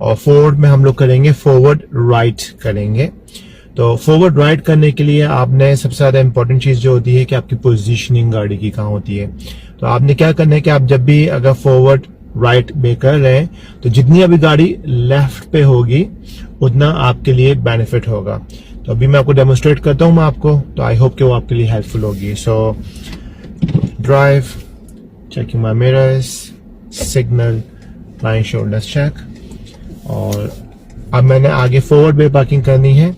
और फॉरवर्ड में हम लोग करेंगे फॉरवर्ड राइट करेंगे। तो फॉरवर्ड राइट करने के लिए आपने सबसे ज्यादा इंपॉर्टेंट चीज जो होती है कि आपकी पोजीशनिंग गाड़ी की कहाँ होती है। तो आपने क्या करना है कि आप जब भी अगर फॉरवर्ड राइट में कर रहे हैं तो जितनी अभी गाड़ी लेफ्ट पे होगी उतना आपके लिए बेनिफिट होगा। तो अभी मैं आपको डेमोन्स्ट्रेट करता हूं मैं आपको, तो आई होप कि वो आपके लिए हेल्पफुल होगी। So drive, checking my mirrors, signal, blind shoulders check, और अब मैंने आगे फॉरवर्ड में पार्किंग करनी है।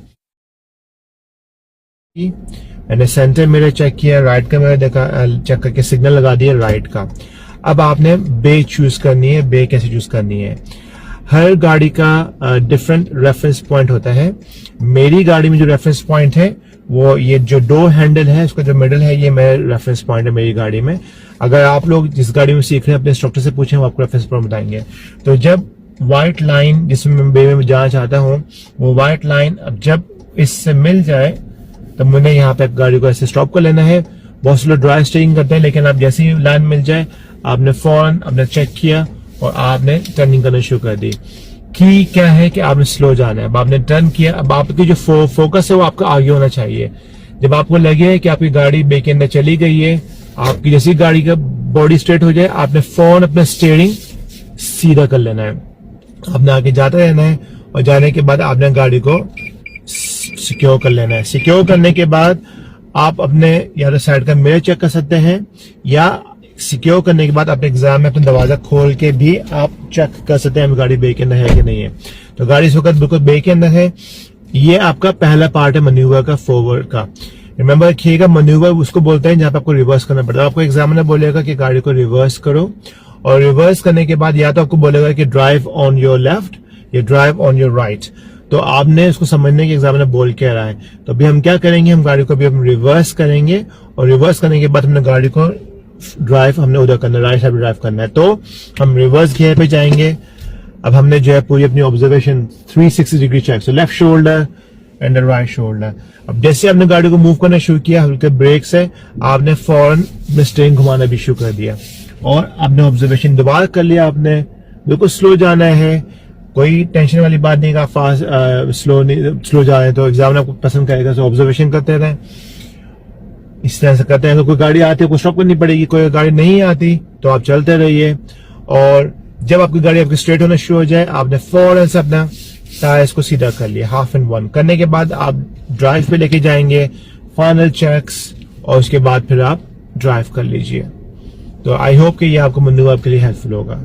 मैंने सेंटर मिरर चेक किया, राइट का मिरर देखा, चेक करके सिग्नल लगा दिया राइट का। अब आपने बे चूज करनी है। बे कैसे चूज करनी है? हर गाड़ी का डिफरेंट रेफरेंस पॉइंट होता है। मेरी गाड़ी में जो रेफरेंस पॉइंट है वो ये जो डोर हैंडल है उसका जो मिडल है ये मेरा रेफरेंस पॉइंट है मेरी गाड़ी में। अगर आप लोग जिस गाड़ी में सीख रहे हैं अपने इंस्ट्रक्टर से पूछें वो आपको रेफरेंस पॉइंट बताएंगे। तो जब व्हाइट लाइन जिसमें मैं बे में जाना चाहता हूँ वो व्हाइट लाइन अब जब इससे मिल जाए तो मैंने यहाँ पे गाड़ी को ऐसे स्टॉप कर लेना है। बहुत से लोग ड्राइव स्टीयरिंग करते हैं, लेकिन आप जैसे ही लाइन मिल जाए आपने फौरन आपने चेक किया और आपने टर्निंग करना शुरू कर दी। की क्या है कि आपने स्लो जाना है। अब आपने टर्न किया, अब आपकी जो फोकस है वो आपका आगे होना चाहिए। जब आपको लगे कि आपकी गाड़ी बे के अंदर चली गई है, आपकी जैसी गाड़ी का बॉडी स्ट्रेट हो जाए आपने फौरन अपना स्टीयरिंग सीधा कर लेना है। आपने आगे जाते रहना है और जाने के बाद आपने गाड़ी को सिक्योर कर लेना है। सिक्योर करने के बाद आप अपने या तो साइड का मिरर चेक कर सकते हैं, या सिक्योर करने के बाद अपने एग्जाम में अपना दरवाजा खोल के भी आप चेक कर सकते हैं गाड़ी बे के अंदर है कि नहीं है। तो गाड़ी इस वक्त बिल्कुल बे के अंदर है। ये आपका पहला पार्ट है मैन्यूवर का, फॉरवर्ड का। रिमेंबर रखिएगा मैन्यूवर उसको बोलते हैं जहां पे आपको रिवर्स करना पड़ता है। आपको एग्जामिनर बोलेगा कि गाड़ी को रिवर्स करो, और रिवर्स करने के बाद या तो आपको बोलेगा कि ड्राइव ऑन योर लेफ्ट या ड्राइव ऑन योर राइट। तो आपने उसको समझने के एग्जामिनर बोल के रहा है। तो अभी हम क्या करेंगे, हम गाड़ी को अभी हम रिवर्स करेंगे, और रिवर्स करने के बाद हमने गाड़ी को ड्राइव हमने उधर करना है, राइट साइड ड्राइव करना है। तो हम रिवर्स गियर पे जाएंगे। अब हमने जो है पूरी अपनी observation 360 degree check, so left shoulder and the right shoulder. अब जैसे आपने गाड़ी को मूव करना शुरू किया हल्के ब्रेक से, आपने फौरन स्टीयरिंग घुमाना भी शुरू कर दिया और आपने ऑब्जर्वेशन दोबारा कर लिया। आपने बिल्कुल स्लो जाना है, कोई टेंशन वाली बात नहीं कि आप फास्ट स्लो जा रहे हैं तो एग्जामिनर आपको पसंद करेगा। तो ऑब्जर्वेशन करते रहें, इस तरह से करते हैं। तो कोई गाड़ी आती है, कोई स्टॉप करनी पड़ेगी, कोई गाड़ी नहीं आती तो आप चलते रहिए। और जब आपकी गाड़ी आपकी स्ट्रेट होना शुरू हो जाए आपने फौरन से अपना टायर्स को सीधा कर लिया। हाफ एंड वन करने के बाद आप ड्राइव पे लेके जाएंगे, फाइनल चेक्स, और उसके बाद फिर आप ड्राइव कर लीजिए। तो आई होप कि ये आपको मैन्यूवर आपके लिए हेल्पफुल होगा।